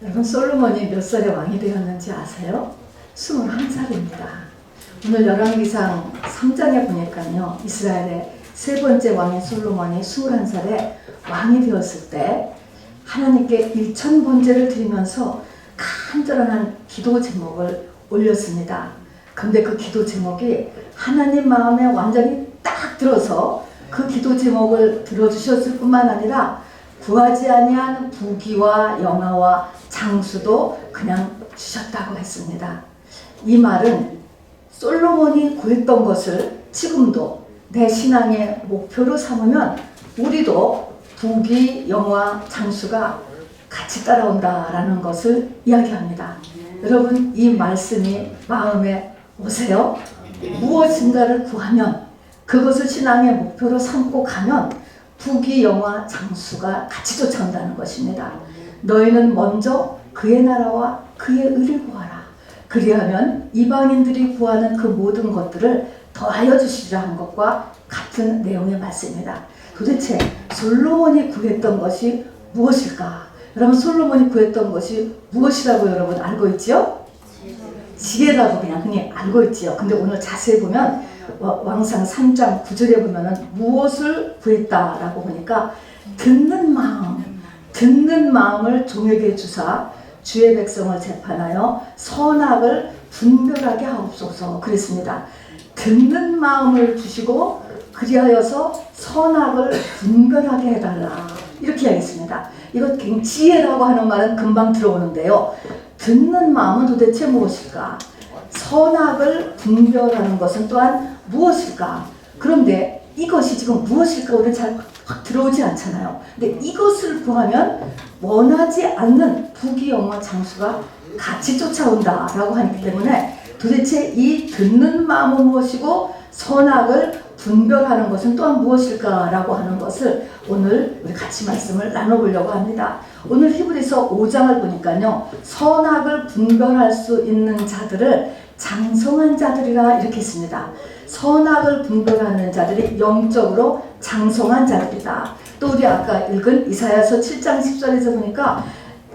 여러분, 솔로몬이 몇 살에 왕이 되었는지 아세요? 21살입니다. 오늘 열왕기상 3장에 보니까요, 이스라엘의 세 번째 왕인 솔로몬이 21살에 왕이 되었을 때 하나님께 일천 번제를 드리면서 간절한 기도 제목을 올렸습니다. 근데 그 기도 제목이 하나님 마음에 완전히 딱 들어서 그 기도 제목을 들어주셨을 뿐만 아니라 구하지 아니한 부귀와 영화와 장수도 그냥 주셨다고 했습니다. 이 말은 솔로몬이 구했던 것을 지금도 내 신앙의 목표로 삼으면 우리도 부귀, 영화, 장수가 같이 따라온다라는 것을 이야기합니다. 여러분, 이 말씀이 마음에 오세요? 무엇인가를 구하면 그것을 신앙의 목표로 삼고 가면 부귀, 영화, 장수가 같이 쫓아온다는 것입니다. 너희는 먼저 그의 나라와 그의 의를 구하라. 그리하면 이방인들이 구하는 그 모든 것들을 더하여 주시리라 한 것과 같은 내용의 말씀입니다. 도대체 솔로몬이 구했던 것이 무엇일까? 여러분, 솔로몬이 구했던 것이 무엇이라고 여러분 알고 있지요? 지혜라고 그냥 흔히 알고 있지요. 근데 오늘 자세히 보면 왕상 3장 9절에 보면은 무엇을 구했다라고 보니까 듣는 마음을 종에게 주사 주의 백성을 재판하여 선악을 분별하게 하옵소서 그랬습니다. 듣는 마음을 주시고 그리하여서 선악을 분별하게 해달라 이렇게 하겠습니다. 이거 지혜라고 하는 말은 금방 들어오는데요. 듣는 마음은 도대체 무엇일까? 선악을 분별하는 것은 또한 무엇일까? 그런데 이것이 지금 무엇일까? 우리는 잘 확 들어오지 않잖아요. 근데 이것을 구하면 원하지 않는 부귀, 영화, 장수가 같이 쫓아온다라고 하기 때문에 도대체 이 듣는 마음은 무엇이고 선악을 분별하는 것은 또한 무엇일까라고 하는 것을 오늘 우리 같이 말씀을 나눠보려고 합니다. 오늘 히브리서 5장을 보니까요, 선악을 분별할 수 있는 자들을 장성한 자들이라 이렇게 했습니다. 선악을 분별하는 자들이 영적으로 장성한 자들이다. 또 우리 아까 읽은 이사야서 7장 10절에서 보니까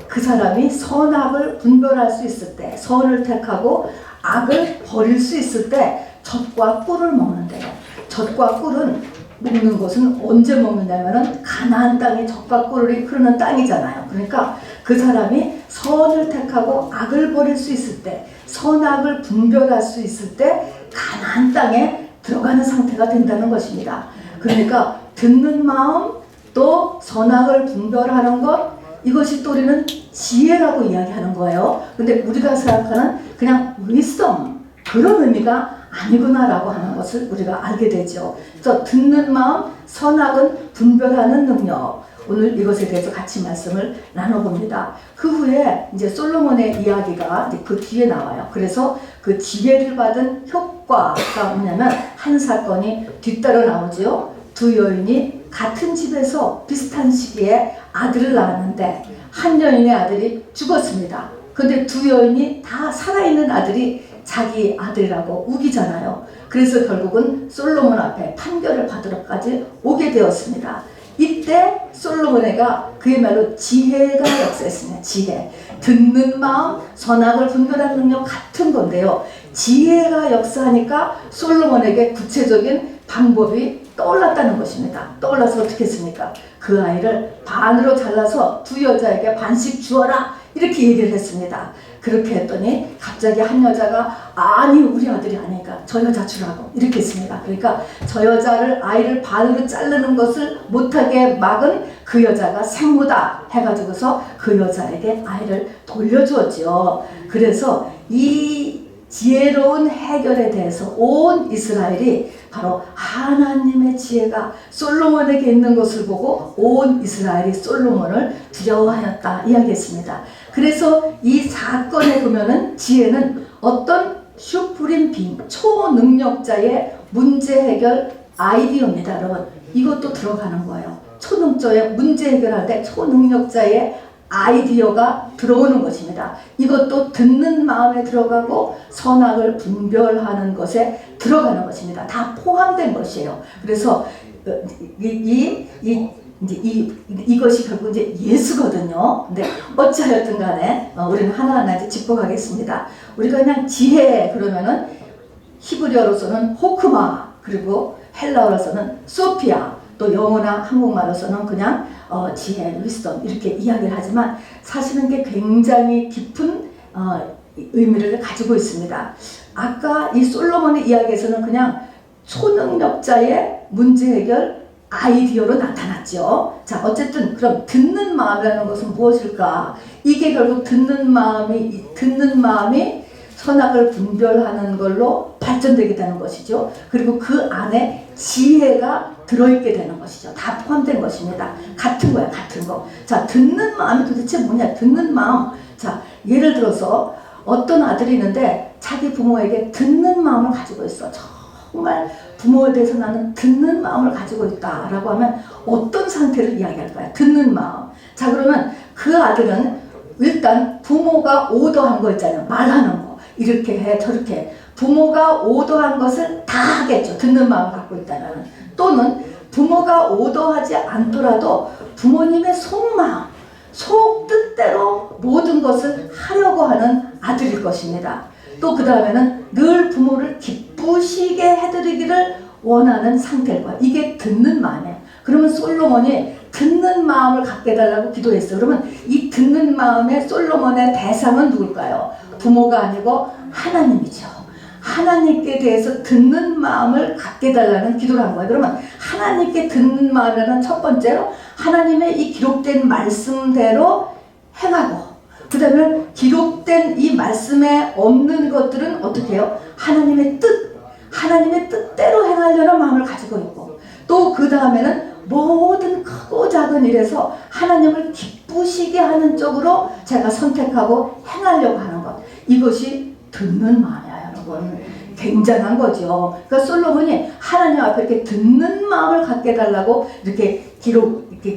그 사람이 선악을 분별할 수 있을 때, 선을 택하고 악을 버릴 수 있을 때 젖과 꿀을 먹는데요. 젖과 꿀은 먹는 것은 언제 먹느냐면은 가나안 땅에 젖과 꿀이 흐르는 땅이잖아요. 그러니까 그 사람이 선을 택하고 악을 버릴 수 있을 때, 선악을 분별할 수 있을 때 가나안 땅에 들어가는 상태가 된다는 것입니다. 그러니까 듣는 마음, 또 선악을 분별하는 것, 이것이 또 우리는 지혜라고 이야기하는 거예요. 근데 우리가 생각하는 그냥 wisdom, 그런 의미가 아니구나라고 하는 것을 우리가 알게 되죠. 그래서 듣는 마음, 선악은 분별하는 능력, 오늘 이것에 대해서 같이 말씀을 나눠봅니다. 그 후에 이제 솔로몬의 이야기가 이제 그 뒤에 나와요. 그래서 그 지혜를 받은 효과가 뭐냐면 한 사건이 뒤따라 나오죠. 두 여인이 같은 집에서 비슷한 시기에 아들을 낳았는데 한 여인의 아들이 죽었습니다. 근데 두 여인이 다 살아있는 아들이 자기 아들이라고 우기잖아요. 그래서 결국은 솔로몬 앞에 판결을 받으러까지 오게 되었습니다. 이때 솔로몬이가 그야말로 지혜가 역사했습니다. 지혜. 듣는 마음, 선악을 분별하는 능력 같은 건데요. 지혜가 역사하니까 솔로몬에게 구체적인 방법이 떠올랐다는 것입니다. 떠올라서 어떻게 했습니까? 그 아이를 반으로 잘라서 두 여자에게 반씩 주어라 이렇게 얘기를 했습니다. 그렇게 했더니 갑자기 한 여자가 아니 우리 아들이 아니니까 저 여자 주라고 이렇게 했습니다. 그러니까 저 여자를 아이를 반으로 자르는 것을 못하게 막은 그 여자가 생모다 해가지고서 그 여자에게 아이를 돌려주었죠. 그래서 이 지혜로운 해결에 대해서 온 이스라엘이 바로 하나님의 지혜가 솔로몬에게 있는 것을 보고 온 이스라엘이 솔로몬을 두려워하였다 이야기했습니다. 그래서 이 사건에 보면은 지혜는 어떤 슈프림 빙, 초능력자의 문제 해결 아이디어입니다. 여러분, 이것도 들어가는 거예요. 초능력자의 문제 해결할 때 초능력자의 아이디어가 들어오는 것입니다. 이것도 듣는 마음에 들어가고 선악을 분별하는 것에 들어가는 것입니다. 다 포함된 것이에요. 그래서 이 이제 이것이 결국 이제 예수거든요. 근데 어찌하였든 간에 우리는 하나하나 이제 짚어가겠습니다. 우리가 그냥 지혜 그러면은 히브리어로서는 호크마, 그리고 헬라어로서는 소피아, 또 영어나 한국말로서는 그냥 지혜, 위스덤 이렇게 이야기를 하지만 사실은 게 굉장히 깊은 의미를 가지고 있습니다. 아까 이 솔로몬의 이야기에서는 그냥 초능력자의 문제 해결 아이디어로 나타났죠. 자, 어쨌든 그럼 듣는 마음이라는 것은 무엇일까? 이게 결국 듣는 마음이 선악을 분별하는 걸로 발전되게 되는 것이죠. 그리고 그 안에 지혜가 들어있게 되는 것이죠. 다 포함된 것입니다. 같은 거야, 같은 거. 자, 듣는 마음이 도대체 뭐냐? 듣는 마음. 자, 예를 들어서 어떤 아들이 있는데 자기 부모에게 듣는 마음을 가지고 있어. 정말 부모에 대해서 나는 듣는 마음을 가지고 있다라고 하면 어떤 상태를 이야기할까요? 듣는 마음. 자, 그러면 그 아들은 일단 부모가 오더한 거 있잖아요. 말하는 거. 이렇게 해, 저렇게 해. 부모가 오더한 것을 다 하겠죠. 듣는 마음을 갖고 있다면. 또는 부모가 오더하지 않더라도 부모님의 속마음, 속 뜻대로 모든 것을 하려고 하는 아들일 것입니다. 또 그 다음에는 늘 부모를 기쁘시게 해드리기를 원하는 상태일 거야. 이게 듣는 마음이에요. 그러면 솔로몬이 듣는 마음을 갖게 해달라고 기도했어요. 그러면 이 듣는 마음의 솔로몬의 대상은 누굴까요? 부모가 아니고 하나님이죠. 하나님께 대해서 듣는 마음을 갖게 해달라는 기도를 한 거예요. 그러면 하나님께 듣는 마음이라는 첫 번째로 하나님의 이 기록된 말씀대로 행하고, 그 다음에 기록된 이 말씀에 없는 것들은 어떻게 해요? 하나님의 뜻대로 행하려는 마음을 가지고 있고, 또 그 다음에는 모든 크고 작은 일에서 하나님을 기쁘시게 하는 쪽으로 제가 선택하고 행하려고 하는 것. 이것이 듣는 마음이야, 여러분. 굉장한 거죠. 그러니까 솔로몬이 하나님 앞에 이렇게 듣는 마음을 갖게 해달라고 이렇게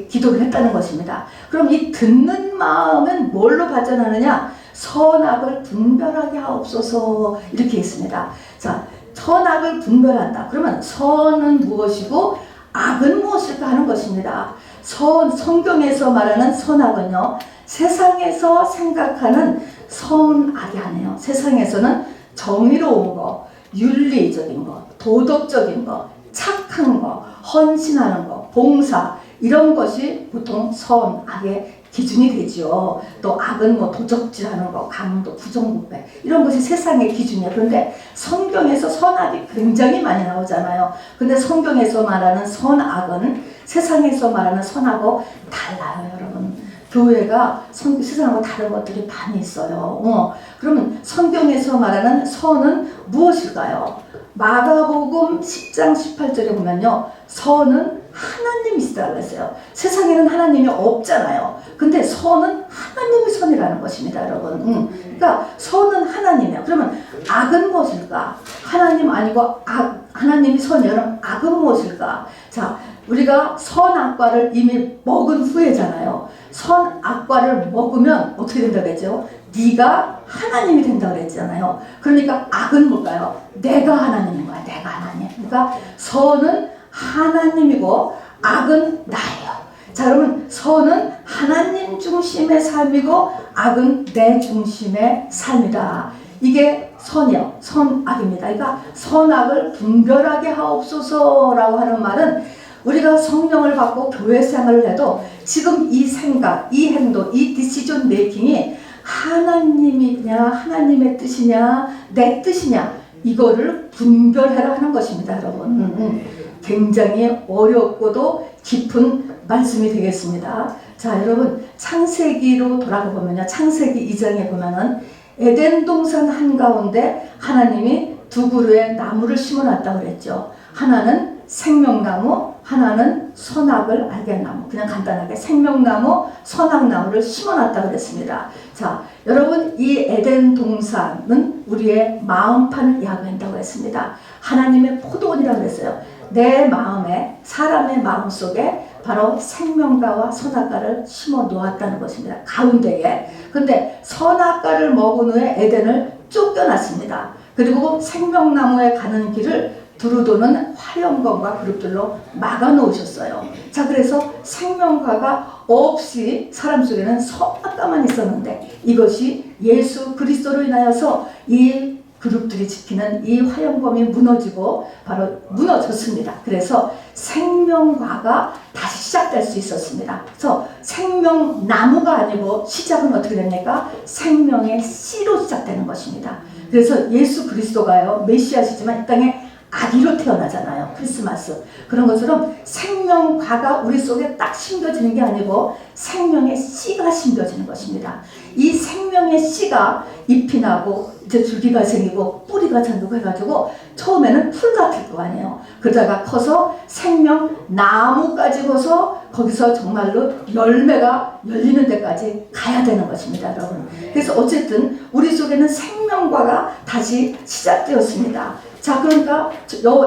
기도를 했다는 것입니다. 그럼 이 듣는 마음은 뭘로 발전하느냐? 선악을 분별하게 하옵소서, 이렇게 있습니다. 자, 선악을 분별한다. 그러면 선은 무엇이고 악은 무엇일까 하는 것입니다. 성경에서 말하는 선악은요, 세상에서 생각하는 선악이 아니에요. 세상에서는 정의로운 거, 윤리적인 거, 도덕적인 거, 착한 거, 헌신하는 거, 봉사, 이런 것이 보통 선악의 기준이 되죠. 또 악은 뭐 도적질하는 거, 강도, 부정부패, 이런 것이 세상의 기준이에요. 그런데 성경에서 선악이 굉장히 많이 나오잖아요. 근데 성경에서 말하는 선악은 세상에서 말하는 선하고 달라요, 여러분. 교회가 세상하고 다른 것들이 많이 있어요. 그러면 성경에서 말하는 선은 무엇일까요? 마가복음 10장 18절에 보면요, 선은 하나님이시다고 했어요. 세상에는 하나님이 없잖아요. 근데 선은 하나님의 선이라는 것입니다, 여러분. 그러니까 선은 하나님이에요. 그러면 악은 무엇일까? 하나님 아니고 하나님이 선이에요. 악은 무엇일까? 자, 우리가 선악과를 이미 먹은 후에잖아요. 선악과를 먹으면 어떻게 된다고 했죠? 네가 하나님이 된다고 했잖아요. 그러니까 악은 뭘까요? 내가 하나님인 거야. 내가 하나님. 그러니까 선은 하나님이고 악은 나예요. 자, 그러면 선은 하나님 중심의 삶이고 악은 내 중심의 삶이다. 이게 선이요, 선악입니다. 그러니까 선악을 분별하게 하옵소서라고 하는 말은 우리가 성령을 받고 교회 생활을 해도 지금 이 생각, 이 행동, 이 디시전 메이킹이 하나님이냐, 하나님의 뜻이냐, 내 뜻이냐, 이거를 분별해라 하는 것입니다, 여러분. 굉장히 어렵고도 깊은 말씀이 되겠습니다. 자, 여러분, 창세기로 돌아가 보면요, 창세기 2장에 보면은 에덴 동산 한가운데 하나님이 두 그루의 나무를 심어놨다고 그랬죠. 하나는 생명나무, 하나는 선악을 알게 한 나무. 그냥 간단하게 생명나무, 선악나무를 심어놨다고 그랬습니다. 자, 여러분, 이 에덴 동산은 우리의 마음판을 이야기한다고 했습니다. 하나님의 포도원이라고 그랬어요. 내 마음에, 사람의 마음 속에 바로 생명과와 선악과를 심어 놓았다는 것입니다. 가운데에. 근데 선악과를 먹은 후에 에덴을 쫓겨났습니다. 그리고 생명나무에 가는 길을 두루도는 화염검과 그룹들로 막아 놓으셨어요. 자, 그래서 생명과가 없이 사람 속에는 선악과만 있었는데 이것이 예수 그리스도로 인하여서 이 그룹들이 지키는 이 화염검이 무너지고 바로 무너졌습니다. 그래서 생명과가 다시 시작될 수 있었습니다. 그래서 생명나무가 아니고 시작은 어떻게 됩니까? 생명의 씨로 시작되는 것입니다. 그래서 예수 그리스도가요, 메시아시지만 이 땅에 아기로 태어나잖아요. 크리스마스. 그런 것처럼 생명과가 우리 속에 딱 심겨지는 게 아니고 생명의 씨가 심겨지는 것입니다. 이 생명의 씨가 잎이 나고 이제 줄기가 생기고 뿌리가 생기고 해가지고 처음에는 풀 같을 거 아니에요. 그러다가 커서 생명나무까지 커서 거기서 정말로 열매가 열리는 데까지 가야 되는 것입니다, 여러분. 그래서 어쨌든 우리 속에는 생명과가 다시 시작되었습니다. 자, 그러니까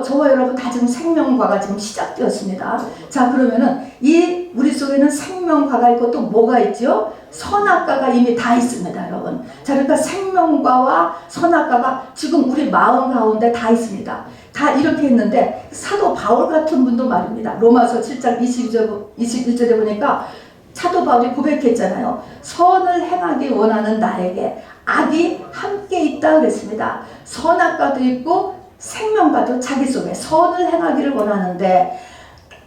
저와 여러분 다 지금 생명과가 지금 시작되었습니다. 자, 그러면은 이 우리 속에는 생명과가 있고 또 뭐가 있죠? 선악과가 이미 다 있습니다, 여러분. 자, 그러니까 생명과와 선악과가 지금 우리 마음 가운데 다 있습니다. 다 이렇게 했는데 사도 바울 같은 분도 말입니다. 로마서 7장 21절에 보니까 사도 바울이 고백했잖아요. 선을 행하기 원하는 나에게 악이 함께 있다 그랬습니다. 선악과도 있고 생명과도 자기 속에 선을 행하기를 원하는데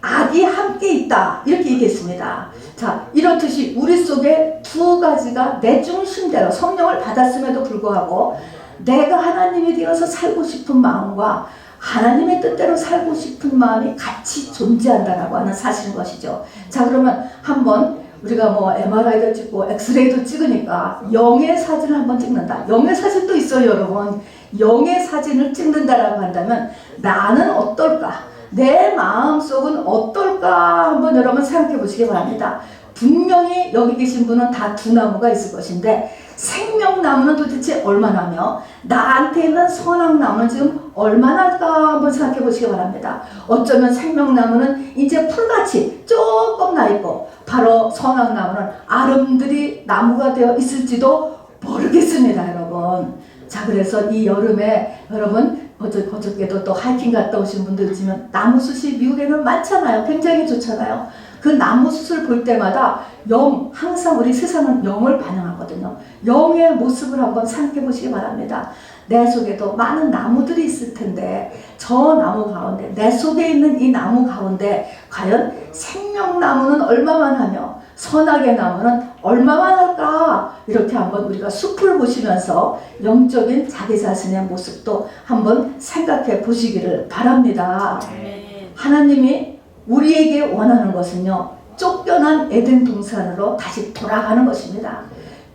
악이 함께 있다 이렇게 얘기했습니다. 자, 이렇듯이 우리 속에 두 가지가 내 중심대로 성령을 받았음에도 불구하고 내가 하나님이 되어서 살고 싶은 마음과 하나님의 뜻대로 살고 싶은 마음이 같이 존재한다라고 하는 사실인 것이죠. 자, 그러면 한번 우리가 뭐 MRI도 찍고 엑스레이도 찍으니까 영의 사진을 한번 찍는다. 영의 사진도 있어요, 여러분. 영의 사진을 찍는다라고 한다면 나는 어떨까? 내 마음속은 어떨까? 한번 여러분 생각해 보시기 바랍니다. 분명히 여기 계신 분은 다 두 나무가 있을 것인데 생명나무는 도대체 얼마나며 나한테 있는 선악나무는 지금 얼마나일까 한번 생각해 보시기 바랍니다. 어쩌면 생명나무는 이제 풀같이 조금 나 있고 바로 선악나무는 아름드리 나무가 되어 있을지도 모르겠습니다, 여러분. 자, 그래서 이 여름에 여러분 어저께도 또 하이킹 갔다 오신 분들 있지만 나무숲이 미국에는 많잖아요. 굉장히 좋잖아요. 그 나무숲을 볼 때마다 항상 우리 세상은 영을 반영하거든요. 영의 모습을 한번 생각해 보시기 바랍니다. 내 속에도 많은 나무들이 있을 텐데 저 나무 가운데 내 속에 있는 이 나무 가운데 과연 생명나무는 얼마만 하며 선악의 나무는 얼마만 할까? 이렇게 한번 우리가 숲을 보시면서 영적인 자기 자신의 모습도 한번 생각해 보시기를 바랍니다. 하나님이 우리에게 원하는 것은요, 쫓겨난 에덴 동산으로 다시 돌아가는 것입니다.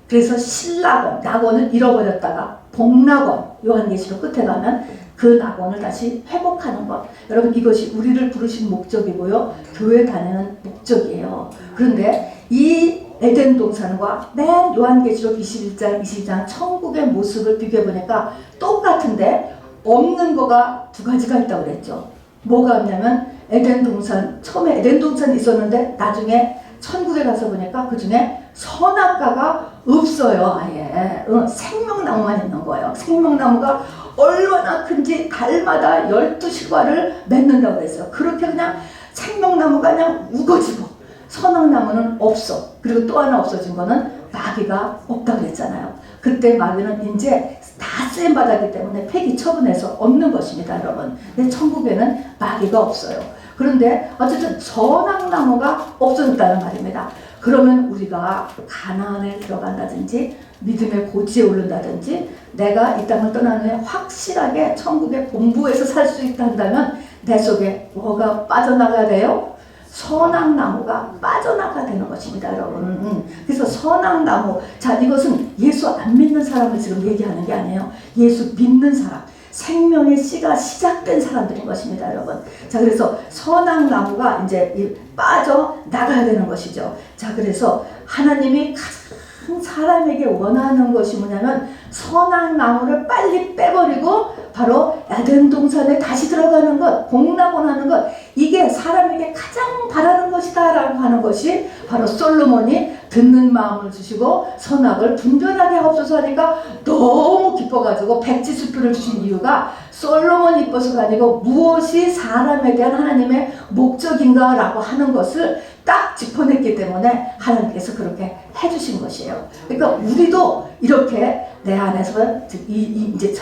그래서 신낙원, 낙원을 잃어버렸다가 복낙원, 요한계시록 끝에 가면 그 낙원을 다시 회복하는 것. 여러분, 이것이 우리를 부르신 목적이고요, 교회 다니는 목적이에요. 그런데 이 에덴 동산과 맨 요한계시록 21장, 22장 천국의 모습을 비교해보니까 똑같은데 없는 거가 두 가지가 있다고 그랬죠. 뭐가 없냐면 에덴 동산, 처음에 에덴 동산이 있었는데 나중에 천국에 가서 보니까 그 중에 선악과가 없어요. 아예 생명나무만 있는 거예요. 생명나무가 얼마나 큰지 달마다 12실과를 맺는다고 그랬어요. 그렇게 그냥 생명나무가 그냥 우거지고 선악나무는 없어. 그리고 또 하나 없어진 거는 마귀가 없다고 그랬잖아요. 그때 마귀는 이제 다 쓰임받았기 때문에 폐기 처분해서 없는 것입니다, 여러분. 근데 천국에는 마귀가 없어요. 그런데 어쨌든 선악나무가 없어졌다는 말입니다. 그러면 우리가 가나안에 들어간다든지 믿음의 고지에 오른다든지 내가 이 땅을 떠난 후에 확실하게 천국의 본부에서 살 수 있다 한다면 내 속에 뭐가 빠져나가야 돼요? 선악나무가 빠져나가야 되는 것입니다, 여러분. 그래서 선악나무, 자, 이것은 예수 안 믿는 사람을 지금 얘기하는 게 아니에요. 예수 믿는 사람, 생명의 씨가 시작된 사람들인 것입니다, 여러분. 자, 그래서 선악나무가 이제 빠져나가야 되는 것이죠. 자, 그래서 하나님이 가장 사람에게 원하는 것이 뭐냐면 선악나무를 빨리 빼버리고 바로 에덴 동산에 다시 들어가는 것, 복낙원하는 것, 이게 사람에게 가장 바라는 것이다 라고 하는 것이 바로 솔로몬이 듣는 마음을 주시고 선악을 분별하게 하옵소서 하니까 너무 기뻐가지고 백지수표를 주신 이유가 솔로몬이 이뻐서가 아니고 무엇이 사람에 대한 하나님의 목적인가 라고 하는 것을 딱 짚어냈기 때문에 하나님께서 그렇게 해주신 것이에요. 그러니까 우리도 이렇게 내 안에서 이제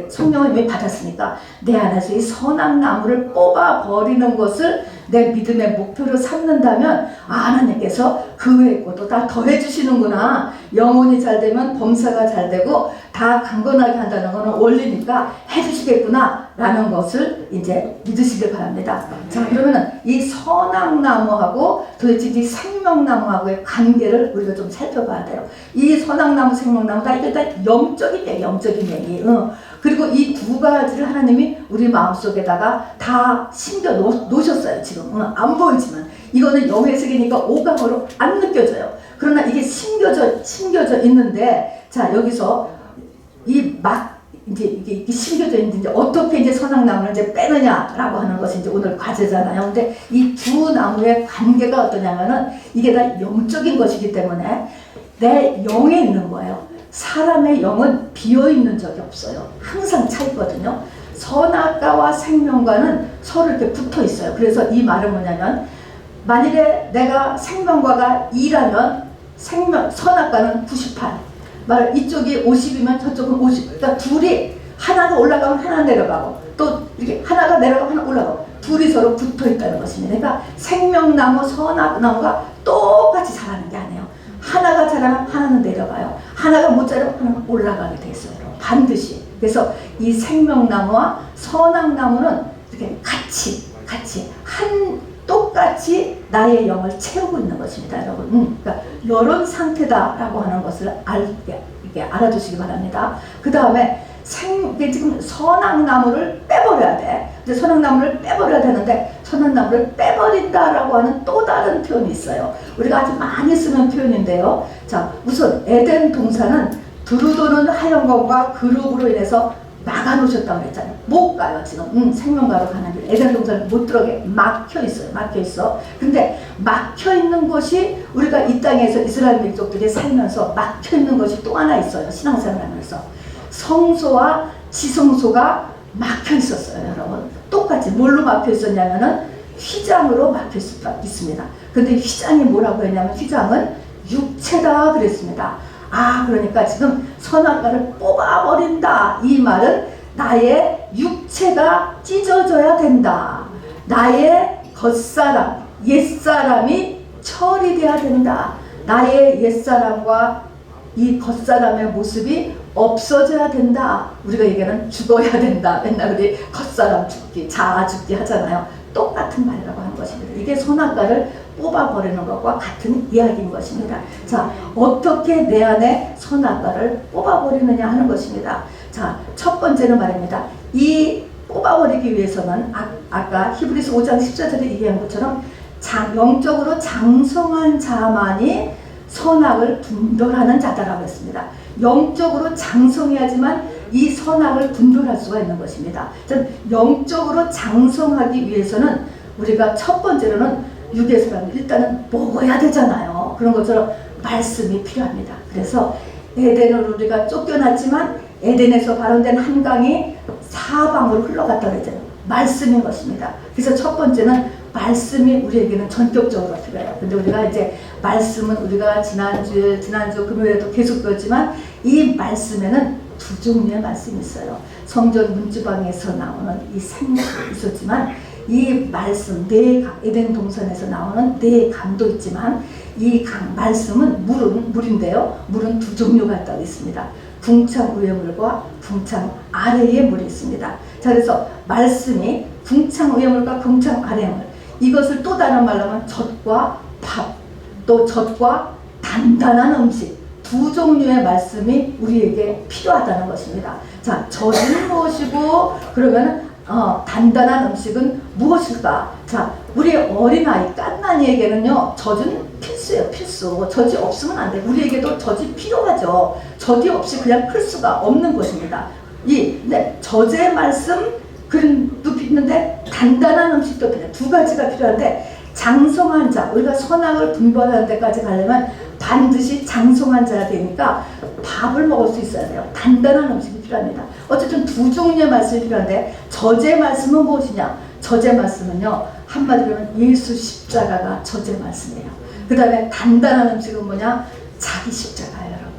성령을 이미 받았으니까 내 안에서 이 선악 나무를 뽑아 버리는 것을 내 믿음의 목표로 삼는다면 하나님께서 그 외의 것도 다 더해 주시는구나. 영혼이 잘 되면 범사가 잘 되고 다 강건하게 한다는 것은 원리니까 해주시겠구나 라는 것을 이제 믿으시길 바랍니다. 자, 그러면은 이 선악나무하고 도대체 이 생명나무하고의 관계를 우리가 좀 살펴봐야 돼요. 이 선악나무, 생명나무 다 이게 다 영적인 얘기, 영적인 얘기. 그리고 이 두 가지를 하나님이 우리 마음속에다가 다 심겨 놓으셨어요. 지금 안 보이지만 이거는 영의 세계니까 오감으로 안 느껴져요. 그러나 이게 심겨져 있는데, 자, 여기서 이제 이게 심겨져 있는데 어떻게 이제 선악나무를 이제 빼느냐라고 하는 것이 이제 오늘 과제잖아요. 근데 이 두 나무의 관계가 어떠냐면은 이게 다 영적인 것이기 때문에 내 영에 있는 거예요. 사람의 영은 비어있는 적이 없어요. 항상 차 있거든요. 선악과와 생명과는 서로 이렇게 붙어 있어요. 그래서 이 말은 뭐냐면, 만일에 내가 생명과가 2라면 선악과는 98. 이쪽이 50이면 저쪽은 50. 그러니까 둘이 하나가 올라가면 하나 내려가고 또 이렇게 하나가 내려가면 하나 올라가고 둘이 서로 붙어 있다는 것입니다. 그러니까 생명나무, 선악나무가 똑같이 자라는 게 아니에요. 하나가 자라면 하나는 내려가요. 하나가 못 자라면 하나는 올라가게 돼 있어요. 반드시. 그래서 이 생명나무와 선악나무는 이렇게 같이 똑같이 나의 영을 채우고 있는 것입니다, 여러분. 그러니까 이런 상태다라고 하는 것을 이렇게 알아두시기 바랍니다. 그 다음에 지금 선악나무를 빼버려야 돼. 근데 선악나무를 빼버려야 되는데 선악나무를 빼버린다라고 하는 또 다른 표현이 있어요. 우리가 아주 많이 쓰는 표현인데요. 자, 우선 에덴 동산은 두루도는 하얀검과 그룹으로 인해서 막아놓으셨다고 했잖아요. 못 가요, 지금. 생명가로 가는 길. 에덴 동산은 못 들어가게 막혀 있어요. 막혀 있어. 근데 막혀 있는 것이 우리가 이 땅에서 이스라엘 민족들이 살면서 막혀 있는 것이 또 하나 있어요. 신앙생활 하면서. 성소와 지성소가 막혀 있었어요, 여러분. 똑같이 뭘로 막혀 있었냐면은 휘장으로 막혀 있습니다. 근데 휘장이 뭐라고 했냐면 휘장은 육체다 그랬습니다. 그러니까 지금 선악과를 뽑아버린다. 이 말은 나의 육체가 찢어져야 된다. 나의 겉사람, 옛사람이 처리돼야 된다. 나의 옛사람과 이 겉사람의 모습이 없어져야 된다. 우리가 얘기하는 죽어야 된다. 맨날 우리 겉사람 죽기, 자아 죽기 하잖아요. 똑같은 말이라고 하는 것입니다. 이게 선악과를 뽑아버리는 것과 같은 이야기인 것입니다. 자, 어떻게 내 안에 선악과를 뽑아버리느냐 하는 것입니다. 자, 첫 번째는 말입니다. 이 뽑아버리기 위해서는 아까 히브리서 5장 14절에 얘기한 것처럼 영적으로 장성한 자만이 선악을 분별하는 자다라고 했습니다. 영적으로 장성해야지만 이 선악을 분별할 수가 있는 것입니다. 영적으로 장성하기 위해서는 우리가 첫 번째로는 육에서는 일단은 먹어야 되잖아요. 그런 것처럼 말씀이 필요합니다. 그래서 에덴을 우리가 쫓겨났지만 에덴에서 발원된 한 강이 사방으로 흘러갔다고 했잖아요. 말씀인 것입니다. 그래서 첫 번째는 말씀이 우리에게는 전격적으로 필요해요. 근데 우리가 이제 말씀은 우리가 지난주 금요일에도 계속 배웠지만 이 말씀에는 두 종류의 말씀이 있어요. 성전 문지방에서 나오는 이 생명도 있었지만 이 말씀, 에덴 동산에서 나오는 네 강도 있지만 이 말씀은 물인데요. 물은 두 종류가 있다고 있습니다. 궁창 위의 물과 궁창 아래의 물이 있습니다. 자, 그래서 말씀이 궁창 위의 물과 궁창 아래의 물, 이것을 또 다른 말로 하면 젖과 밥, 또 젖과 단단한 음식, 두 종류의 말씀이 우리에게 필요하다는 것입니다. 자, 젖은 무엇이고 그러면 단단한 음식은 무엇일까? 자, 우리 어린아이 깐난이에게는요 젖은 필수예요. 필수. 젖이 없으면 안 돼. 우리에게도 젖이 필요하죠. 젖이 없이 그냥 클 수가 없는 것입니다. 네, 젖의 말씀 그림도 있는데 단단한 음식도 필요해요. 두 가지가 필요한데 장성한 자, 우리가 선악을 분별하는 데까지 가려면 반드시 장성한 자가 되니까 밥을 먹을 수 있어야 돼요. 단단한 음식이 필요합니다. 어쨌든 두 종류의 말씀이 필요한데, 저제 말씀은 무엇이냐? 저제 말씀은요, 한마디로 하면 예수 십자가가 저제 말씀이에요. 그 다음에 단단한 음식은 뭐냐? 자기 십자가예요, 여러분.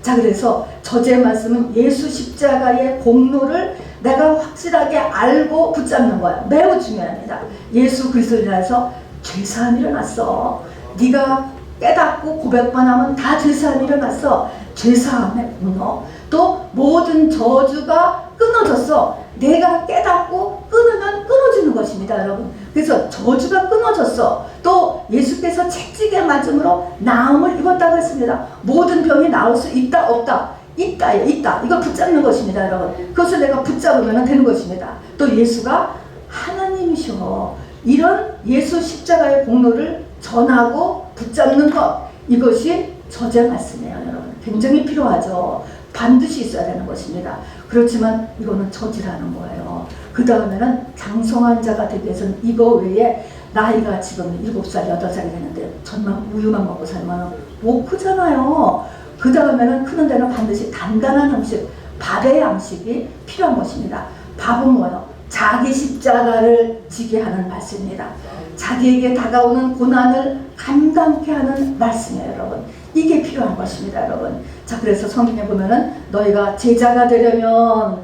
자, 그래서 저제 말씀은 예수 십자가의 공로를 내가 확실하게 알고 붙잡는 거예요. 매우 중요합니다. 예수 그리스도를 인해서 죄사함이 일어났어. 네가 깨닫고 고백만 하면 다 죄사함이 일어났어. 죄사함의 공로. 또 모든 저주가 끊어졌어. 내가 깨닫고 끊으면 끊어지는 것입니다, 여러분. 그래서 저주가 끊어졌어. 또 예수께서 채찍에 맞음으로 나음을 입었다고 했습니다. 모든 병이 나올 수 있다, 없다? 있다요, 있다. 이걸 붙잡는 것입니다, 여러분. 그것을 내가 붙잡으면 되는 것입니다. 또 예수가 하나님이셔. 이런 예수 십자가의 공로를 전하고 붙잡는 것, 이것이 저제 말씀이에요, 여러분. 굉장히 필요하죠. 반드시 있어야 되는 것입니다. 그렇지만 이거는 저지라는 거예요. 그 다음에는 장성한 자가 되기 위해서는 이거 외에, 나이가 지금 7살, 8살이 되는데 전만 우유만 먹고 살면 못 크잖아요. 그 다음에는 크는 데는 반드시 단단한 음식, 밥의 양식이 필요한 것입니다. 밥은 뭐예요? 자기 십자가를 지게 하는 말씀입니다. 자기에게 다가오는 고난을 감당케 하는 말씀이에요, 여러분. 이게 필요한 것입니다, 여러분. 자, 그래서 성경에 보면은 너희가 제자가 되려면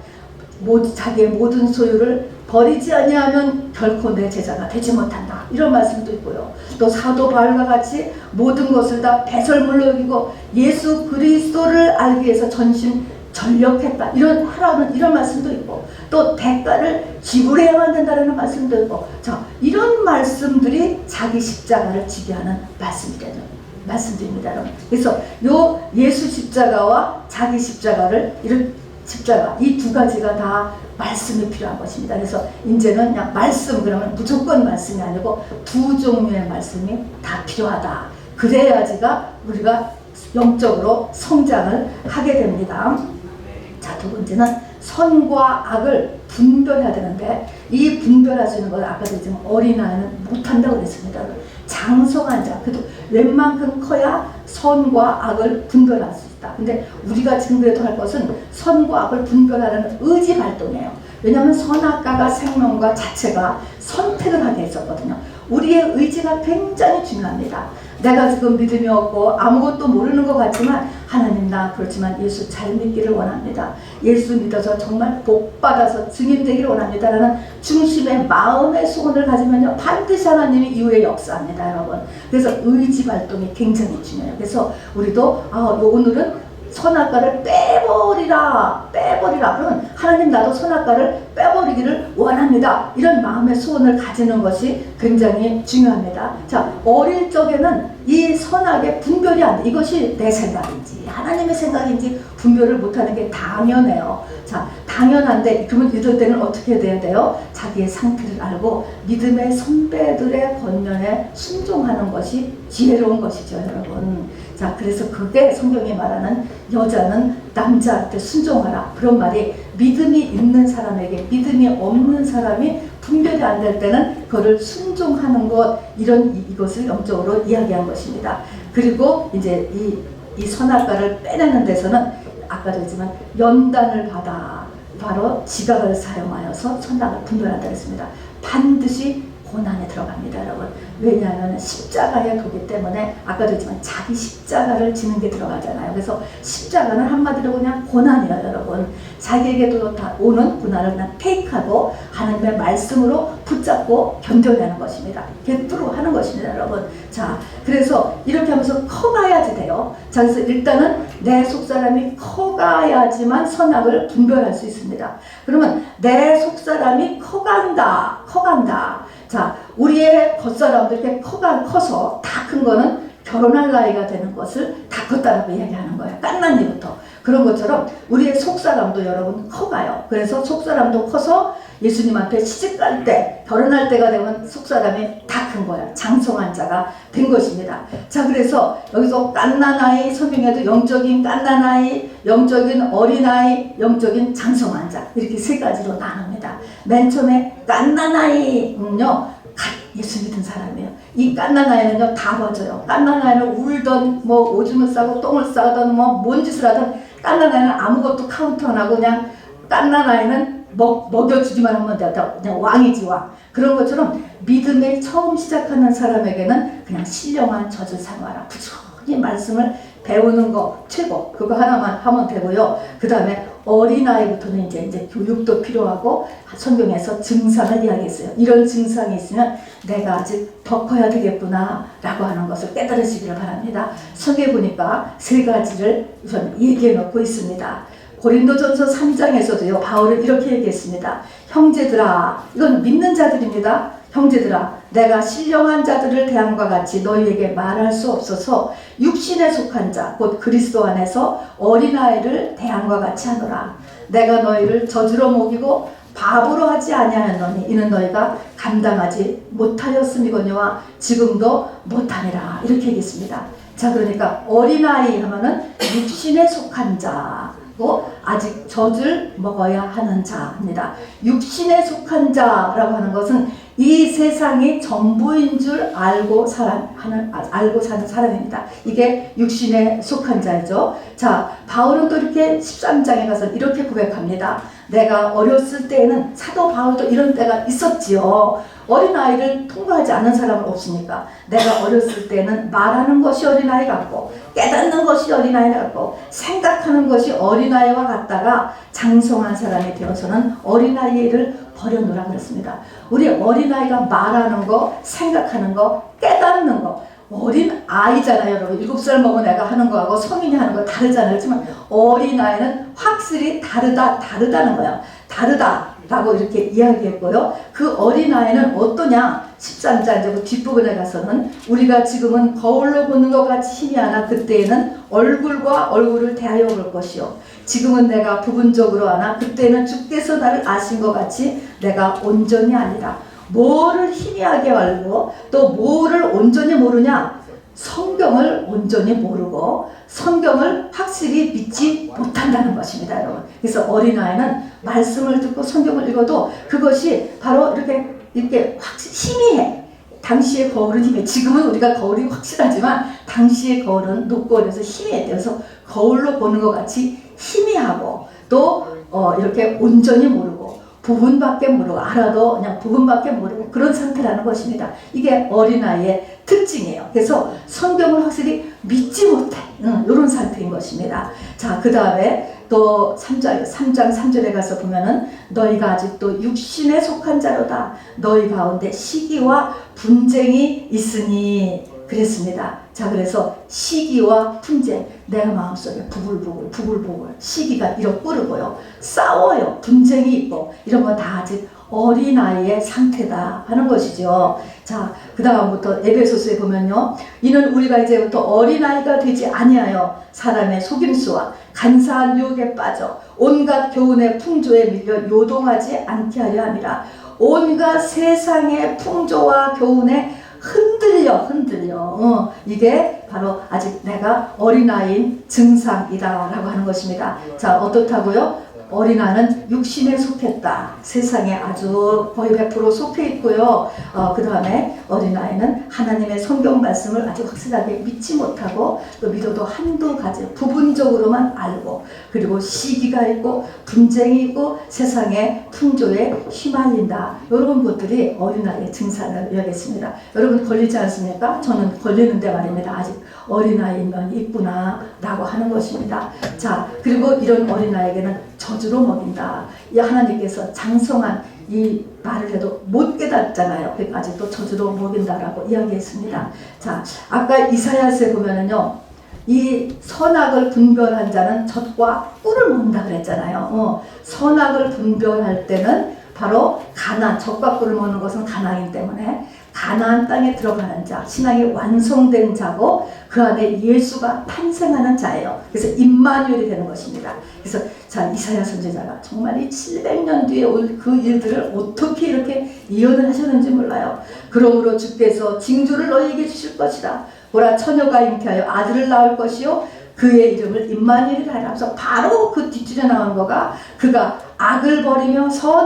자기의 모든 소유를 버리지 아니하면 결코 내 제자가 되지 못한다. 이런 말씀도 있고요. 또 사도 바울과 같이 모든 것을 다 배설물로 여기고 예수 그리스도를 알기 위해서 전심 전력했다. 하라는 이런 말씀도 있고, 또 대가를 지불해야만 된다는 말씀도 있고, 자, 이런 말씀들이 자기 십자가를 지게 하는 말씀들입니다. 그래서 요 예수 십자가와 자기 십자가를, 이런 십자가, 이 두 가지가 다 말씀이 필요한 것입니다. 그래서 이제는 그냥 말씀, 그러면 무조건 말씀이 아니고 두 종류의 말씀이 다 필요하다. 그래야지가 우리가 영적으로 성장을 하게 됩니다. 자, 두 번째는 선과 악을 분별해야 되는데, 이 분별할 수 있는 걸 아까도 했지만 어린아이는 못한다고 그랬습니다. 장성한 자, 그래도 웬만큼 커야 선과 악을 분별할 수 있다. 근데 우리가 지금 그래도 할 것은 선과 악을 분별하는 의지 발동이에요. 왜냐하면 선악과가 생명과 자체가 선택을 하게 했었거든요. 우리의 의지가 굉장히 중요합니다. 내가 지금 믿음이 없고 아무것도 모르는 것 같지만, 하나님 나 그렇지만 예수 잘 믿기를 원합니다. 예수 믿어서 정말 복 받아서 증인 되기를 원합니다 라는 중심의 마음의 소원을 가지면요, 반드시 하나님이 이후에 역사합니다, 여러분. 그래서 의지 발동이 굉장히 중요해요. 그래서 우리도 오늘은 선악과를 빼버리라. 그러면 하나님 나도 선악과를 빼버리기를 원합니다. 이런 마음의 소원을 가지는 것이 굉장히 중요합니다. 자, 어릴 적에는 이 선악의 분별이 안 돼. 이것이 내 생각인지 하나님의 생각인지 분별을 못하는 게 당연해요. 자, 당연한데 그러면 이럴 때는 어떻게 돼야 돼요? 자기의 상태를 알고 믿음의 선배들의 권면에 순종하는 것이 지혜로운 것이죠, 여러분. 자, 그래서 그게 성경이 말하는 여자는 남자한테 순종하라. 그런 말이 믿음이 있는 사람에게 믿음이 없는 사람이 분별이 안 될 때는 그거를 순종하는 것, 이것을 영적으로 이야기한 것입니다. 그리고 이제 이 선악과를 빼내는 데서는 아까도 했지만 연단을 받아 바로 지각을 사용하여서 선악을 분별한다 했습니다. 반드시 고난에 들어갑니다, 여러분. 왜냐하면 십자가의 도기 때문에 아까도 했지만 자기 십자가를 지는 게 들어가잖아요. 그래서 십자가는 한마디로 그냥 고난이에요, 여러분. 자기에게도 다 오는 고난을 그냥 테이크하고 하나님의 말씀으로 붙잡고 견뎌내는 것입니다. 겟프로 하는 것입니다, 여러분. 자, 그래서 이렇게 하면서 커가야지 돼요. 자, 그래서 일단은 내 속사람이 커가야지만 선악을 분별할 수 있습니다. 그러면 내 속사람이 커간다. 자, 우리의 겉사람도 이렇게 커서 다 큰 거는 결혼할 나이가 되는 것을 다 컸다라고 이야기하는 거예요. 깐난이부터. 그런 것처럼 우리의 속사람도 여러분 커가요. 그래서 속사람도 커서 예수님한테 시집갈 때, 결혼할 때가 되면 속사람이 다 큰 거예요. 장성한 자가 된 것입니다. 자, 그래서 여기서 깐난아이, 성경에도 영적인 깐난아이, 영적인 어린아이, 영적인 장성한 자, 이렇게 세 가지로 나눕니다. 맨 처음에 깐난아이는요, 예수 믿은 사람이에요. 이 갓난 아이는요 다 버져요. 갓난 아이는 울던 뭐 오줌을 싸고 똥을 싸던 뭐 뭔 짓을 하든 갓난 아이는 아무것도 카운트 안 하고 그냥 갓난 아이는 먹여주기만 하면 돼. 그냥 왕이지 왕. 그런 것처럼 믿음에 처음 시작하는 사람에게는 그냥 신령한 젖을 삼아라. 부지런히 말씀을 배우는 거 최고. 그거 하나만 하면 되고요. 그 다음에 어린아이부터는 이제 교육도 필요하고 성경에서 증상을 이야기했어요. 이런 증상이 있으면 내가 아직 더 커야 되겠구나 라고 하는 것을 깨달으시기를 바랍니다. 성경에 보니까 세 가지를 우선 얘기해 놓고 있습니다. 고린도전서 3장에서도요 바울은 이렇게 얘기했습니다. 형제들아, 이건 믿는 자들입니다. 형제들아, 내가 신령한 자들을 대함과 같이 너희에게 말할 수 없어서 육신에 속한 자, 곧 그리스도 안에서 어린아이를 대함과 같이 하노라. 내가 너희를 저주로 먹이고 바보로 하지 아니하였노니 이는 너희가 감당하지 못하였음이거니와 지금도 못하니라. 이렇게 얘기했습니다. 자, 그러니까 어린아이 하면은 육신에 속한 자, 아직 젖을 먹어야 하는 자입니다. 육신에 속한 자라고 하는 것은 이 세상이 전부인 줄 알고 사는 사람입니다. 이게 육신에 속한 자이죠. 자, 바울은 또 이렇게 13장에 가서 이렇게 고백합니다. 내가 어렸을 때에는 사도 바울도 이런 때가 있었지요. 어린아이를 통과하지 않은 사람은 없으니까 내가 어렸을 때는 말하는 것이 어린아이 같고 깨닫는 것이 어린아이 같고 생각하는 것이 어린아이와 같다가 장성한 사람이 되어서는 어린아이를 버려놓으라 그랬습니다. 우리 어린아이가 말하는 거, 생각하는 거, 깨닫는 거, 어린아이잖아요 여러분. 7살 먹은 애가 하는 거하고 성인이 하는 거 다르잖아요. 그렇지만 어린아이는 확실히 다르다는 거예요. 다르다라고 이렇게 이야기했고요. 그 어린아이는 어떠냐? 13장 이제 뒷부분에 가서는 우리가 지금은 거울로 보는 것 같이 희미하나 그때에는 얼굴과 얼굴을 대하여 볼 것이요. 지금은 내가 부분적으로 하나 그때는 주께서 나를 아신 것 같이 내가 온전히 아니라. 뭐를 희미하게 알고 또 뭐를 온전히 모르냐? 성경을 온전히 모르고 성경을 확실히 믿지 못한다는 것입니다, 여러분. 그래서 어린아이는 말씀을 듣고 성경을 읽어도 그것이 바로 이렇게 희미해. 당시의 거울은 희미해. 지금은 우리가 거울이 확실하지만 당시의 거울은 높고 어려서 희미했대요. 그래서 거울로 보는 것 같이 희미하고 또 이렇게 온전히 모르고 부분밖에 모르고 알아도 그냥 부분밖에 모르고 그런 상태라는 것입니다. 이게 어린아이의 특징이에요. 그래서 성경을 확실히 믿지 못해 이런 상태인 것입니다. 자, 그 다음에 또 3장 3절에 가서 보면은 너희가 아직도 육신에 속한 자로다. 너희 가운데 시기와 분쟁이 있으니 그랬습니다. 자, 그래서 시기와 분쟁, 내가 마음속에 부글부글 시기가 이렇게 끓고요. 싸워요. 분쟁이 있고 이런 건 다 아직 어린아이의 상태다 하는 것이죠. 자, 그 다음부터 에베소서에 보면요. 이는 우리가 이제부터 어린아이가 되지 아니하여 사람의 속임수와 간사한 유혹에 빠져 온갖 교훈의 풍조에 밀려 요동하지 않게 하려 함이라. 온갖 세상의 풍조와 교훈에 흔들려 이게 바로 아직 내가 어린아이인 증상이다라고 하는 것입니다. 자, 어떻다고요? 어린아이는 육신에 속했다. 세상에 아주 거의 100% 속해 있고요. 그 다음에 어린아이는 하나님의 성경 말씀을 아주 확실하게 믿지 못하고 또 믿어도 한두 가지 부분적으로만 알고 그리고 시기가 있고 분쟁이 있고 세상의 풍조에 휘말린다. 이런 것들이 어린아이의 증상을 이야기했습니다. 여러분 걸리지 않습니까? 저는 걸리는데 말입니다. 아직 어린아이인 면이 있구나 라고 하는 것입니다. 자, 그리고 이런 어린아이에게는 저주로 먹인다. 이 하나님께서 장성한 이 말을 해도 못 깨닫잖아요. 그러니까 아직도 저주로 먹인다라고 이야기했습니다. 자, 아까 이사야서에 보면은요, 이 선악을 분별한 자는 젖과 꿀을 먹는다 그랬잖아요. 선악을 분별할 때는 바로 가나안, 젖과 꿀을 먹는 것은 가나안이기 때문에 가나안 땅에 들어가는 자, 신앙이 완성된 자고 그 안에 예수가 탄생하는 자예요. 그래서 임마누엘이 되는 것입니다. 그래서 자, 이사야 선지자가 정말 이 700년 뒤에 올 그 일들을 어떻게 이렇게 예언을 하셨는지 몰라요. 그러므로 주께서 징조를 너희에게 주실 것이다. 보라, 처녀가 잉태하여 아들을 낳을 것이요 그의 이름을 임마누엘이라 하라. 그래서 바로 그 뒷줄에 나온 거가 그가 악을 버리며 선할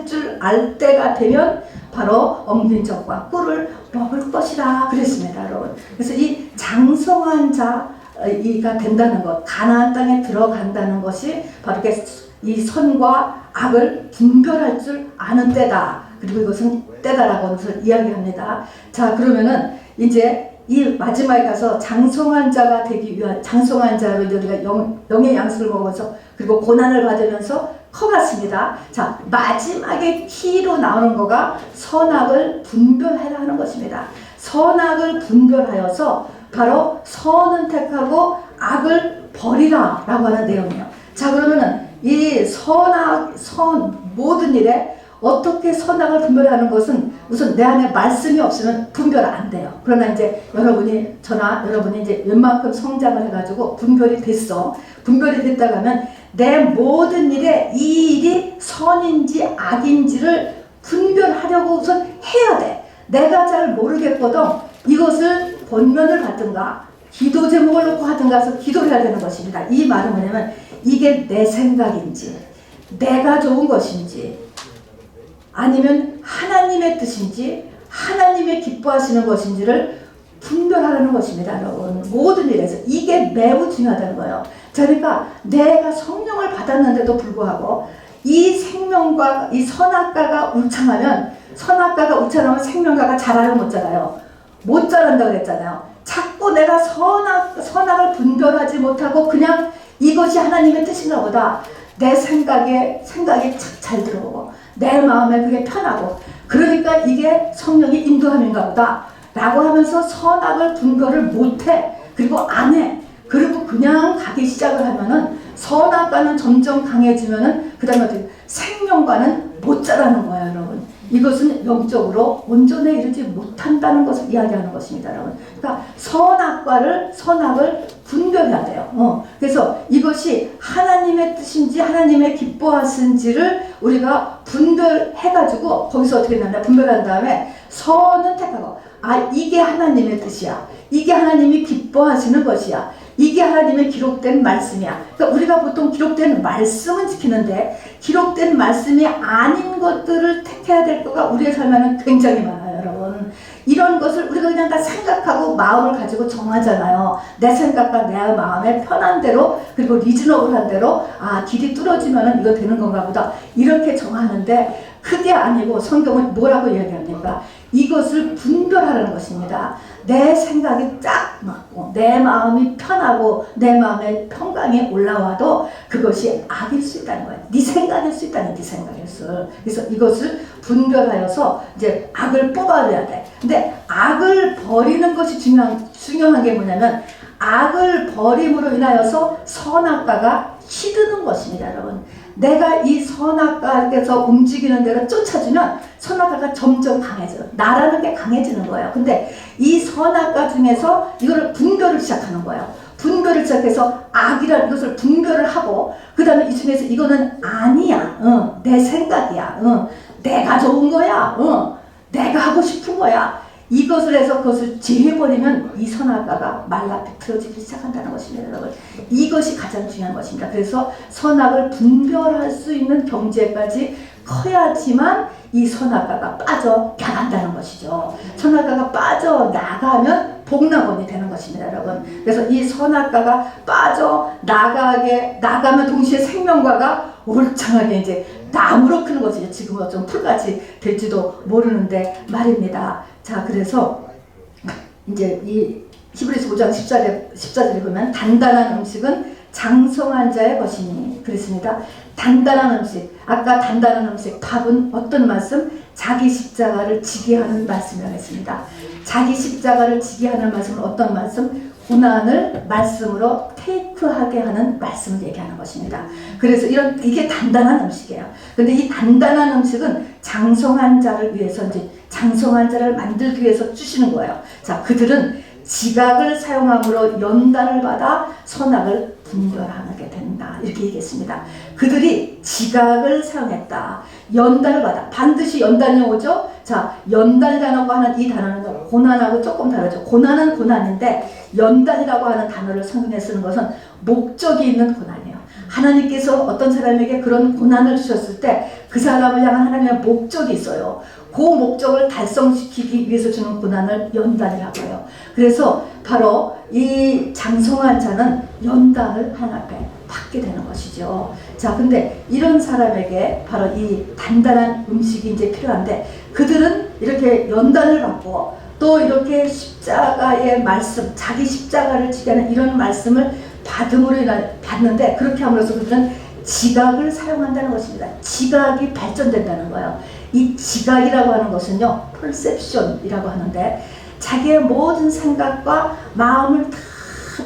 줄 알 때가 되면 바로 엉빈적과 꿀을 먹을 것이라 그랬습니다, 여러분. 그래서 이 장성한 자가 된다는 것, 가나안 땅에 들어간다는 것이 바로 이 선과 악을 분별할 줄 아는 때다. 그리고 이것은 때다라고 것을 이야기합니다. 자, 그러면은 이제 이 마지막에 가서 장성한 자가 되기 위한, 장성한 자로 우리가 영의 양식을 먹어서 그리고 고난을 받으면서 커갔습니다. 자, 마지막에 키로 나오는 거가 선악을 분별해라 하는 것입니다. 선악을 분별하여서 바로 선은 택하고 악을 버리라 라고 하는 내용이에요. 자, 그러면은 이 모든 일에 어떻게 선악을 분별하는 것은 우선 내 안에 말씀이 없으면 분별 안 돼요. 그러나 이제 여러분이 이제 웬만큼 성장을 해가지고 분별이 됐어. 분별이 됐다고 하면 내 모든 일에 이 일이 선인지 악인지를 분별하려고 우선 해야 돼. 내가 잘 모르겠거든 이것을 본면을 받든가 기도 제목을 놓고 하든가 해서 기도를 해야 되는 것입니다. 이 말은 뭐냐면 이게 내 생각인지 내가 좋은 것인지 아니면 하나님의 뜻인지 하나님의 기뻐하시는 것인지를 분별하라는 것입니다. 여러분, 모든 일에서 이게 매우 중요하다는 거예요. 그러니까 내가 성령을 받았는데도 불구하고 이 생명과 이 선악과가 울창하면 생명과가 자라요, 못 자라요? 못 자란다고 그랬잖아요. 자꾸 내가 선악을 분별하지 못하고 그냥 이것이 하나님의 뜻인가 보다 내 생각이 착 잘 들어오고 내 마음에 그게 편하고 그러니까 이게 성령의 인도함인가 보다 라고 하면서 선악을 분별을 못해. 그리고 안 해. 그리고 그냥 가기 시작을 하면은 선악과는 점점 강해지면은 그 다음에 어떻게 생명과는 못 자라는 거예요, 여러분. 이것은 영적으로 온전에 이르지 못한다는 것을 이야기하는 것입니다, 여러분. 그러니까 선악을 분별해야 돼요. 그래서 이것이 하나님의 뜻인지 하나님의 기뻐하신지를 우리가 분별해가지고 거기서 어떻게 했냐면 분별한 다음에 선은 택하고 이게 하나님의 뜻이야. 이게 하나님이 기뻐하시는 것이야. 이게 하나님의 기록된 말씀이야. 그러니까 우리가 보통 기록된 말씀은 지키는데 기록된 말씀이 아닌 것들을 택해야 될 거가 우리의 삶에는 굉장히 많아요, 여러분. 이런 것을 우리가 그냥 다 생각하고 마음을 가지고 정하잖아요. 내 생각과 내 마음에 편한 대로 그리고 리즈너블한 대로 길이 뚫어지면 이거 되는 건가 보다 이렇게 정하는데 그게 아니고 성경은 뭐라고 이야기합니까? 이것을 분별하라는 것입니다. 내 생각이 딱 맞고 내 마음이 편하고 내 마음의 평강이 올라와도 그것이 악일 수 있다는 거예요. 네 생각일 수 있다는 네 생각일 수. 그래서 이것을 분별하여서 이제 악을 뽑아내야 돼. 근데 악을 버리는 것이 중요한 게 뭐냐면 악을 버림으로 인하여서 선악과가 시드는 것입니다, 여러분. 내가 이 선악과에서 움직이는 데를 쫓아주면 선악과가 점점 강해져요. 나라는 게 강해지는 거예요. 근데 이 선악과 중에서 이거를 분별을 시작하는 거예요. 분별을 시작해서 악이라는 것을 분별을 하고 그 다음에 이 중에서 이거는 아니야. 내 생각이야. 내가 좋은 거야. 내가 하고 싶은 거야. 이것을 해서 그것을 제해버리면 이 선악과가 말라 비틀어지기 시작한다는 것입니다, 여러분. 이것이 가장 중요한 것입니다. 그래서 선악을 분별할 수 있는 경지까지 커야지만 이 선악과가 빠져나간다는 것이죠. 선악과가 빠져나가면 복락원이 되는 것입니다, 여러분. 그래서 이 선악과가 빠져나가면 동시에 생명과가 울창하게 이제 나무로 크는 것이죠. 지금은 좀 풀같이 될지도 모르는데 말입니다. 자, 그래서 이제 이 히브리서 5장 14절에 보면 단단한 음식은 장성한 자의 것이니 그랬습니다. 단단한 음식, 아까 단단한 음식, 밥은 어떤 말씀? 자기 십자가를 지게 하는 말씀이라고 했습니다. 자기 십자가를 지게 하는 말씀은 어떤 말씀? 고난을 말씀으로 테이크하게 하는 말씀을 얘기하는 것입니다. 그래서 이게 단단한 음식이에요. 근데 이 단단한 음식은 장성한 자를 위해서 이제 장성한 자를 만들기 위해서 주시는 거예요. 자, 그들은 지각을 사용함으로 연단을 받아 선악을 분별하게 된다. 이렇게 얘기했습니다. 그들이 지각을 사용했다. 연단을 받아. 반드시 연단이 오죠? 자, 연단이라고 하는 이 단어는 고난하고 조금 다르죠. 고난은 고난인데 연단이라고 하는 단어를 성경에 쓰는 것은 목적이 있는 고난이에요. 하나님께서 어떤 사람에게 그런 고난을 주셨을 때 그 사람을 향한 하나님의 목적이 있어요. 그 목적을 달성시키기 위해서 주는 고난을 연단이라고 해요. 그래서 바로 이 장성한 자는 연단을 하나님 앞에 받게 되는 것이죠. 자, 근데 이런 사람에게 바로 이 단단한 음식이 이제 필요한데, 그들은 이렇게 연단을 받고 또 이렇게 십자가의 말씀, 자기 십자가를 지게 하는 이런 말씀을 받음으로 받는데, 그렇게 함으로써 그들은 지각을 사용한다는 것입니다. 지각이 발전된다는 거예요. 이 지각이라고 하는 것은요, perception이라고 하는데, 자기의 모든 생각과 마음을 다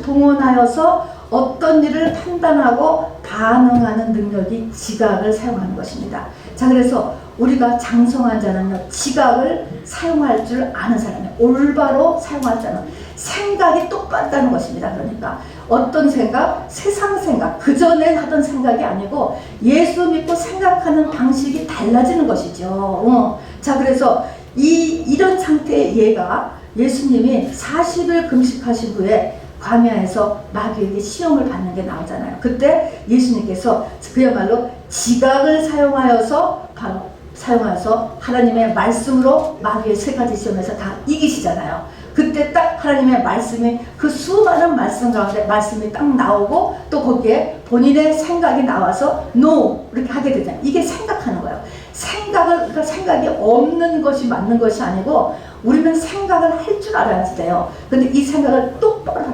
동원하여서 어떤 일을 판단하고 반응하는 능력이 지각을 사용하는 것입니다. 자, 그래서 우리가 장성한 자는요, 지각을 사용할 줄 아는 사람이에요. 올바로 사용할 자는 생각이 똑같다는 것입니다. 그러니까 어떤 생각? 세상 생각, 그전에 하던 생각이 아니고 예수 믿고 생각하는 방식이 달라지는 것이죠. 자, 그래서 이런 상태의 얘가 예수님이 40일 금식하신 후에 광야에서 마귀에게 시험을 받는 게 나오잖아요. 그때 예수님께서 그야말로 지각을 사용하여서 하나님의 말씀으로 마귀의 세 가지 시험에서 다 이기시잖아요. 그때 딱 하나님의 말씀이, 그 수많은 말씀 가운데 말씀이 딱 나오고 또 거기에 본인의 생각이 나와서 NO 이렇게 하게 되잖아요. 이게 생각하는 거예요. 그러니까 생각이 없는 것이 맞는 것이 아니고 우리는 생각을 할 줄 알아야지 돼요. 근데 이 생각을 똑바로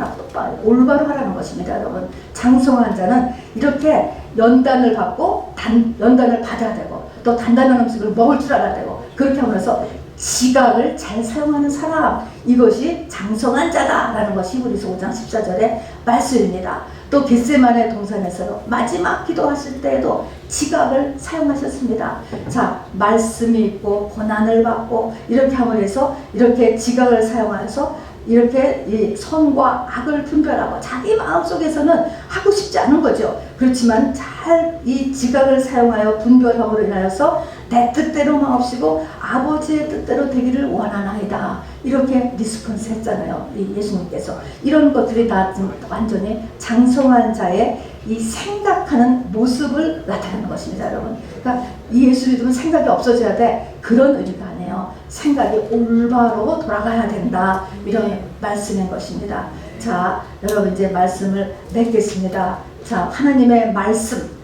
올바로 하라는 것입니다. 여러분, 장성한 자는 이렇게 연단을 받고 연단을 받아야 되고 또 단단한 음식을 먹을 줄 알아야 되고, 그렇게 하면서 지각을 잘 사용하는 사람, 이것이 장성한 자다라는 것이 히브리서 5장 14절의 말씀입니다. 또 겟세마네 동산에서 마지막 기도하실 때에도 지각을 사용하셨습니다. 자, 말씀이 있고 고난을 받고 이렇게 함으로 해서 이렇게 지각을 사용하여서 이렇게 이 선과 악을 분별하고 자기 마음속에서는 하고 싶지 않은 거죠. 그렇지만 잘 이 지각을 사용하여 분별함으로 인하여서 내 뜻대로 마옵시고 아버지의 뜻대로 되기를 원하나이다, 이렇게 리스폰스 했잖아요. 이 예수님께서. 이런 것들이 다 완전히 장성한 자의 이 생각하는 모습을 나타내는 것입니다, 여러분. 그러니까 이 예수 믿으면 생각이 없어져야 돼, 그런 의미가 아니에요. 생각이 올바로 돌아가야 된다, 이런 말씀인 것입니다. 자, 여러분 이제 말씀을 맺겠습니다. 자, 하나님의 말씀,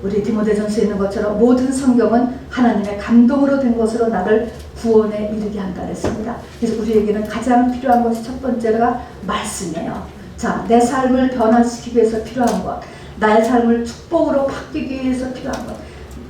우리 디모데전서에 있는 것처럼 모든 성경은 하나님의 감동으로 된 것으로 나를 구원에 이르게 한다 그랬습니다. 그래서 우리에게는 가장 필요한 것이 첫 번째가 말씀이에요. 자, 내 삶을 변화시키기 위해서 필요한 것, 나의 삶을 축복으로 바뀌기 위해서 필요한 것,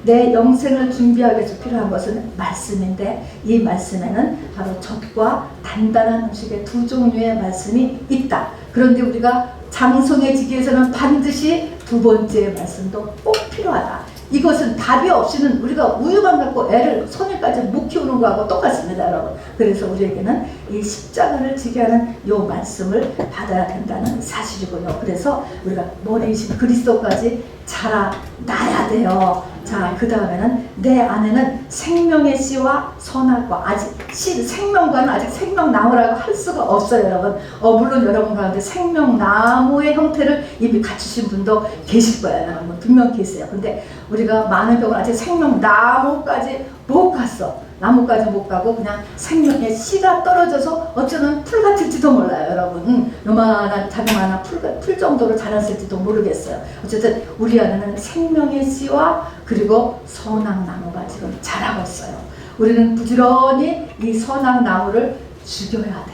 내 영생을 준비하기 위해서 필요한 것은 말씀인데, 이 말씀에는 바로 젖과 단단한 음식의 두 종류의 말씀이 있다. 그런데 우리가 장성해지기 위해서는 반드시 두 번째 말씀도 꼭 필요하다. 이것은 답이 없이는 우리가 우유만 갖고 애를 소년까지 못 키우는 거하고 똑같습니다, 여러분. 그래서 우리에게는 이 십자가를 지게 하는 이 말씀을 받아야 된다는 사실이고요. 그래서 우리가 머리이신 그리스도까지 자라나야 돼요. 자, 그 다음에는 내 안에는 생명의 씨와 선악과, 아직 생명과는 아직 생명나무라고 할 수가 없어요, 여러분. 물론 여러분 가운데 생명나무의 형태를 이미 갖추신 분도 계실 거예요, 여러분. 분명 계세요. 근데 우리가 많은 경우는 아직 생명나무까지 못 갔어. 나무까지 못 가고 그냥 생명의 씨가 떨어져서 어쩌면 풀 같을지도 몰라요, 여러분. 요만한 자그마한 풀 정도로 자랐을지도 모르겠어요. 어쨌든 우리 안에는 생명의 씨와 그리고 선악나무가 지금 자라고 있어요. 우리는 부지런히 이 선악나무를 죽여야 돼.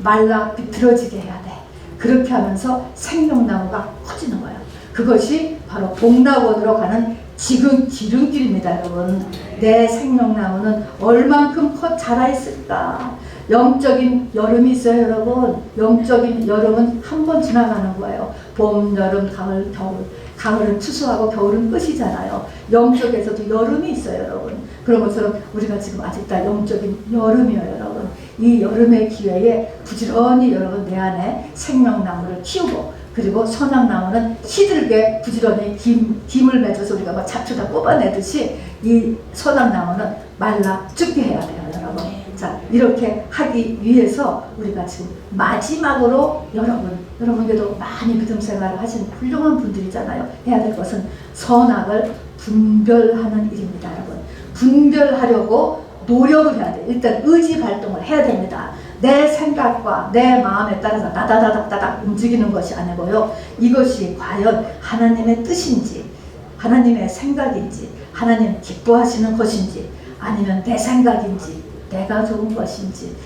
말라 비틀어지게 해야 돼. 그렇게 하면서 생명나무가 커지는 거예요. 그것이 바로 복락원으로 가는 지금 지름길입니다, 여러분. 내 생명나무는 얼만큼 자라 있을까? 영적인 여름이 있어요, 여러분. 영적인 여름은 한 번 지나가는 거예요. 봄, 여름, 가을, 겨울. 가을은 추수하고 겨울은 끝이잖아요. 영적에서도 여름이 있어요, 여러분. 그런 것처럼 우리가 지금 아직 다 영적인 여름이에요, 여러분. 이 여름의 기회에 부지런히 여러분 내 안에 생명나무를 키우고, 그리고 선악나무는 시들게 부지런히 김을 맺어서 우리가 막 잡초 다 뽑아내듯이 이 선악나무는 말라 죽게 해야 돼요, 여러분. 자, 이렇게 하기 위해서 우리가 지금 마지막으로 여러분 여러분께도 많이 믿음 생활을 하신 훌륭한 분들이잖아요. 해야 될 것은 선악을 분별하는 일입니다, 여러분. 분별하려고 노력을 해야 돼요. 일단 의지 발동을 해야 됩니다. 내 생각과 내 마음에 따라서 다다다닥다닥 움직이는 것이 아니고요. 이것이 과연 하나님의 뜻인지, 하나님의 생각인지, 하나님 기뻐하시는 것인지, 아니면 내 생각인지, 내가 좋은 것인지,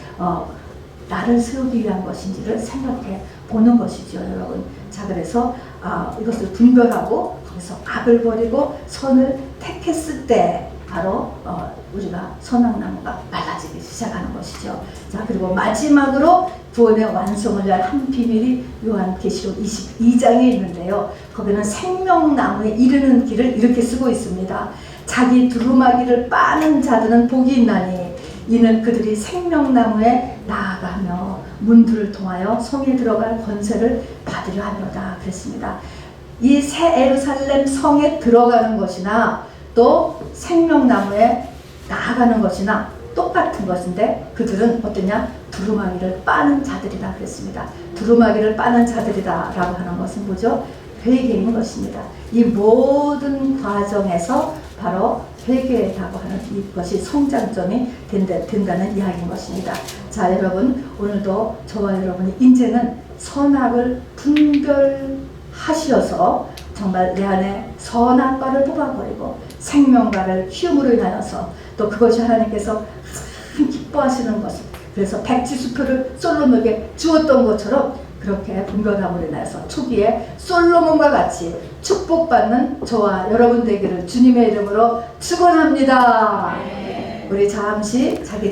나를 세우기 위한 것인지를 생각해 보는 것이죠, 여러분. 자, 그래서 이것을 분별하고 거기서 악을 버리고 선을 택했을 때 바로 우리가 선악나무가 말라지기 시작하는 것이죠. 자, 그리고 마지막으로 구원의 완성을 위한 한 비밀이 요한계시록 22장에 있는데요. 거기는 생명나무에 이르는 길을 이렇게 쓰고 있습니다. 자기 두루마기를 빠는 자들은 복이 있나니 이는 그들이 생명나무에 나아가며 문들을 통하여 성에 들어갈 권세를 받으려 하려다 그랬습니다. 이 새 예루살렘 성에 들어가는 것이나 또 생명나무에 나아가는 것이나 똑같은 것인데 그들은 어떠냐? 두루마기를 빠는 자들이다 그랬습니다. 두루마기를 빠는 자들이다 라고 하는 것은 뭐죠? 회개인 것입니다. 이 모든 과정에서 바로 회개라고 하는 이것이 성장점이 된다는 이야기인 것입니다. 자, 여러분, 오늘도 저와 여러분이 이제는 선악을 분별하시어서 정말 내 안에 선악과를 뽑아버리고 생명과를 키움으로 인하여서 또 그것이 하나님께서 기뻐하시는 것을, 그래서 백지수표를 솔로몬에게 주었던 것처럼 그렇게 분별함으로 인하여서 초기에 솔로몬과 같이 축복받는 저와 여러분 되기를 주님의 이름으로 축원합니다. 우리 잠시 자기